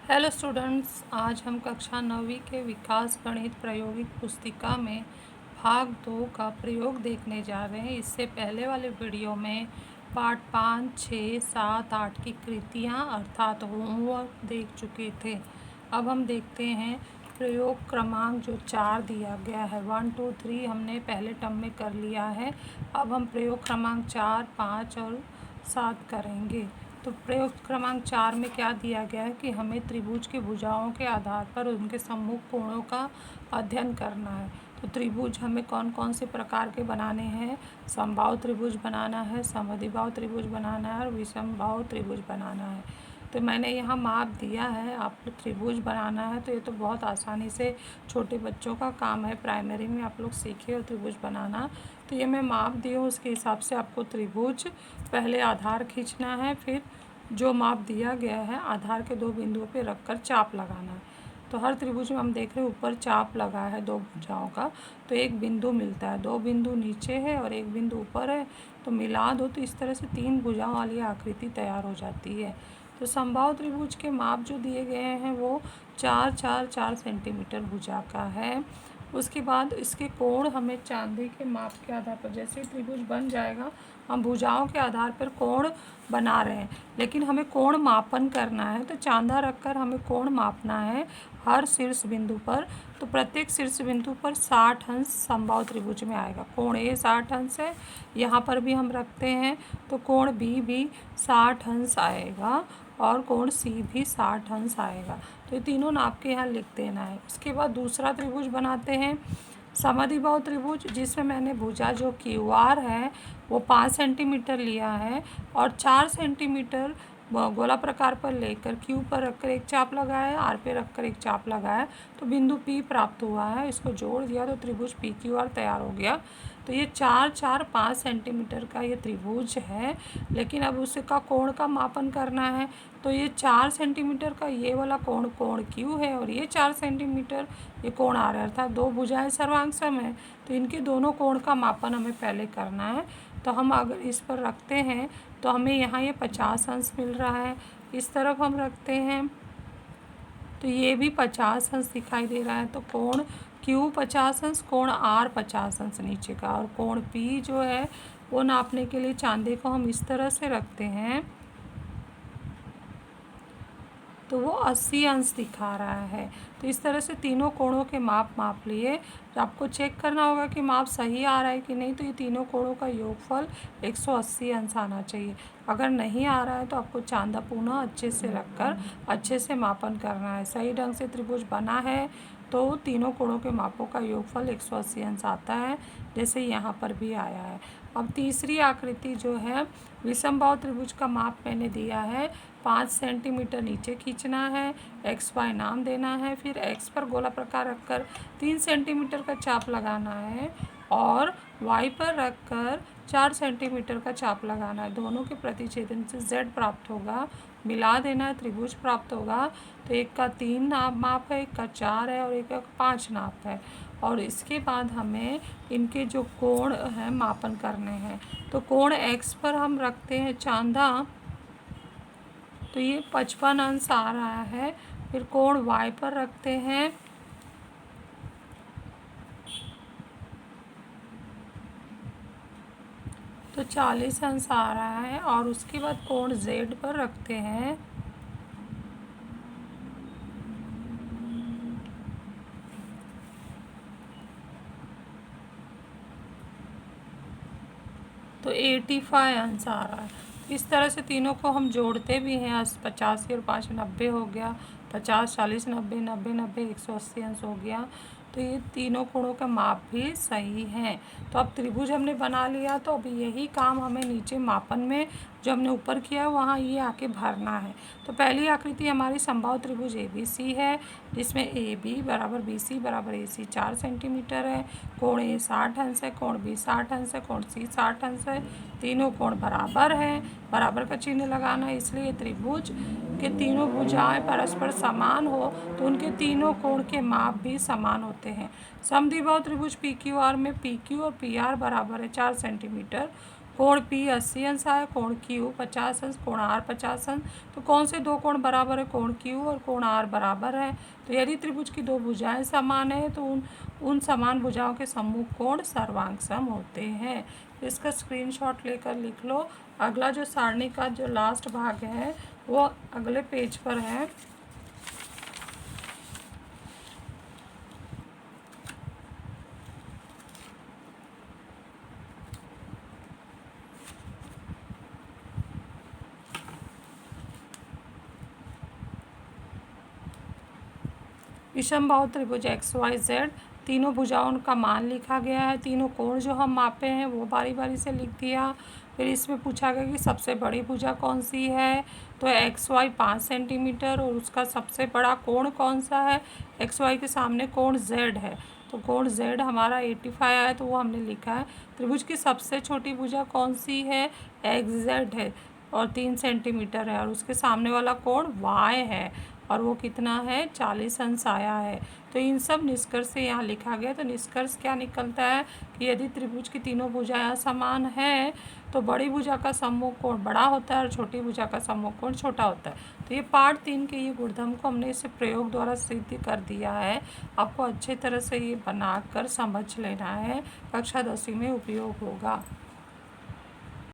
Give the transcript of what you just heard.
Hello students, आज हम कक्षा 9वीं के विकास गणित प्रायोगिक पुस्तिका में भाग 2 का प्रयोग देखने जा रहे हैं। इससे पहले वाले वीडियो में पार्ट 5, 6, 7, 8 की कृतियाँ अर्थात होमवर्क देख चुके थे। अब हम देखते हैं प्रयोग क्रमांक जो 4 दिया गया है। 1, 2, 3 हमने पहले टर्म में कर लिया है। अब हम प्रयोग क्रमांक 4, 5 और 7 करेंगे। तो प्रयोग क्रमांक 4 में क्या दिया गया है कि हमें त्रिभुज की भुजाओं के आधार पर उनके सम्मुख कोणों का अध्ययन करना है। तो त्रिभुज हमें कौन कौन से प्रकार के बनाने हैं? समबाहु त्रिभुज बनाना है, समद्विबाहु त्रिभुज बनाना है और विषमबाहु त्रिभुज बनाना है। तो मैंने यहाँ माप दिया है, आपको त्रिभुज बनाना है। तो ये तो बहुत आसानी से छोटे बच्चों का काम है, प्राइमरी में आप लोग सीखे और त्रिभुज बनाना। तो ये मैं माप दी हूँ, उसके हिसाब से आपको त्रिभुज पहले आधार खींचना है, फिर जो माप दिया गया है आधार के 2 बिंदुओं पे रखकर चाप लगाना है। तो हर त्रिभुज में हम देख रहे हैं ऊपर चाप लगा है 2 भुजाओं का, तो एक बिंदु मिलता है। 2 बिंदु नीचे है और एक बिंदु ऊपर है, तो मिला दो तो इस तरह से 3 भुजाओं वाली आकृति तैयार हो जाती है। तो समबाहु त्रिभुज के माप जो दिए गए हैं वो 4, 4, 4 सेंटीमीटर भुजा का है। उसके बाद इसके कोण हमें चांदी के माप के आधार पर, जैसे त्रिभुज बन जाएगा हम भुजाओं के आधार पर कोण बना रहे हैं, लेकिन हमें कोण मापन करना है। तो चांदा रखकर हमें कोण मापना है हर शीर्ष बिंदु पर। तो प्रत्येक शीर्ष बिंदु पर 60 अंश समबाहु त्रिभुज में आएगा। कोण ए 60 अंश है, यहाँ पर भी हम रखते हैं, तो कोण बी भी 60 अंश आएगा और कोण सी भी 60 अंश आएगा। तो ये तीनों नाप के यहाँ लिख देना है। उसके बाद दूसरा त्रिभुज बनाते हैं, समद्विबाहु त्रिभुज, जिसमें मैंने भुजा जो क्यू आर है वो 5 सेंटीमीटर लिया है और 4 सेंटीमीटर गोला प्रकार पर लेकर क्यू पर रखकर एक चाप लगाया, आर पे रखकर एक चाप लगाया, तो बिंदु पी प्राप्त हुआ है। इसको जोड़ दिया तो त्रिभुज पी क्यू आर तैयार हो गया। तो ये 4, 4, 5 सेंटीमीटर का ये त्रिभुज है, लेकिन अब उसका कोण का मापन करना है। तो ये 4 सेंटीमीटर का ये वाला कोण कोण क्यू है और ये 4 सेंटीमीटर ये कोण आर है, अर्थात 2 भुजाएं सर्वांगसम है। तो इनके दोनों कोण का मापन हमें पहले करना है। तो हम अगर इस पर रखते हैं तो हमें यहाँ ये 50 अंश मिल रहा है। इस तरफ हम रखते हैं तो ये भी 50 अंश दिखाई दे रहा है। तो कोण क्यू 50 अंश, कोण आर 50 अंश नीचे का, और कोण पी जो है वो नापने के लिए चांदे को हम इस तरह से रखते हैं तो वो 80 अंश दिखा रहा है। तो इस तरह से तीनों कोणों के माप लिए। आपको चेक करना होगा कि माप सही आ रहा है कि नहीं। तो ये तीनों कोणों का योगफल 180 अंश आना चाहिए। अगर नहीं आ रहा है तो आपको चांदा पुनः अच्छे से रखकर अच्छे से मापन करना है। सही ढंग से त्रिभुज बना है तो तीनों कोणों के मापों का योगफल 180 अंश आता है, जैसे यहाँ पर भी आया है। अब तीसरी आकृति जो है विषमबाहु त्रिभुज का माप मैंने दिया है, 5 सेंटीमीटर नीचे खींचना है, एक्स वाई नाम देना है, फिर एक्स पर गोला प्रकार रखकर 3 सेंटीमीटर का चाप लगाना है और वाई पर रखकर 4 सेंटीमीटर का चाप लगाना है। दोनों के प्रतिच्छेदन से z प्राप्त होगा, मिला देना है, त्रिभुज प्राप्त होगा। तो एक का 3 माप है, एक का 4 है और एक का 5 नाप है। और इसके बाद हमें इनके जो कोण हैं मापन करने हैं। तो कोण x पर हम रखते हैं चांदा, तो ये 55 अंश आ रहा है। फिर कोण y पर रखते हैं तो 40 अंश आ रहा है, और उसके बाद कोण z पर रखते हैं तो 85 अंश आ रहा है। इस तरह से तीनों को हम जोड़ते भी हैं। 85 और 5 90 हो गया, 50 40 90 90 90 180 अंश हो गया। तो ये तीनों कोणों का माप भी सही है। तो अब त्रिभुज हमने बना लिया, तो अब यही काम हमें नीचे मापन में जो हमने ऊपर किया वहाँ ये आके भरना है। तो पहली आकृति हमारी समबाहु त्रिभुज ABC है, जिसमें AB बराबर BC बराबर AC 4 सेंटीमीटर है, कोण A 60 अंश है, कोण B 60 अंश है, कोण C 60 अंश है। तीनों कोण बराबर हैं, बराबर का चिन्ह लगाना है। इसलिए त्रिभुज के तीनों भुजाएं परस्पर समान हो तो उनके तीनों कोण के माप भी समान होते हैं। समद्विबाहु त्रिभुज PQR में PQ और PR बराबर है 4 सेंटीमीटर, कोण P 80 अंश आया, कोण Q 50 अंश, कोण R 50 अंश। तो कौन से दो कोण बराबर है? कोण Q और कोण R बराबर है। तो यदि त्रिभुज की दो भुजाएं समान है तो उन समान भुजाओं के सम्मुख कोण सर्वांग सम होते हैं। इसका स्क्रीनशॉट लेकर लिख लो। अगला जो सारणी का जो लास्ट भाग है वो अगले पेज पर है। विषमबाहु त्रिभुज XYZ, तीनों भुजाओं का मान लिखा गया है। तीनों कोण जो हम मापे हैं वो बारी बारी से लिख दिया। फिर इसमें पूछा गया कि सबसे बड़ी भुजा कौन सी है, तो XY 5 सेंटीमीटर और उसका सबसे बड़ा कोण कौन सा है? XY के सामने कोण Z है, तो कोण Z हमारा 85 आया, तो वो हमने लिखा है। त्रिभुज की सबसे छोटी भुजा कौन सी है? XZ है और 3 सेंटीमीटर है और उसके सामने वाला कोण Y है और वो कितना है? 40 अंश आया है। तो इन सब निष्कर्ष से यहाँ लिखा गया। तो निष्कर्ष क्या निकलता है कि यदि त्रिभुज की तीनों भुजाएं समान हैं तो बड़ी भुजा का सम्मुख कोण बड़ा होता है और छोटी भुजा का सम्मुख कोण छोटा होता है। तो ये पार्ट 3 के ये गुणधर्म को हमने इसे प्रयोग द्वारा सिद्ध कर दिया है। आपको अच्छे तरह से ये बनाकर समझ लेना है, कक्षा 10वीं में उपयोग होगा।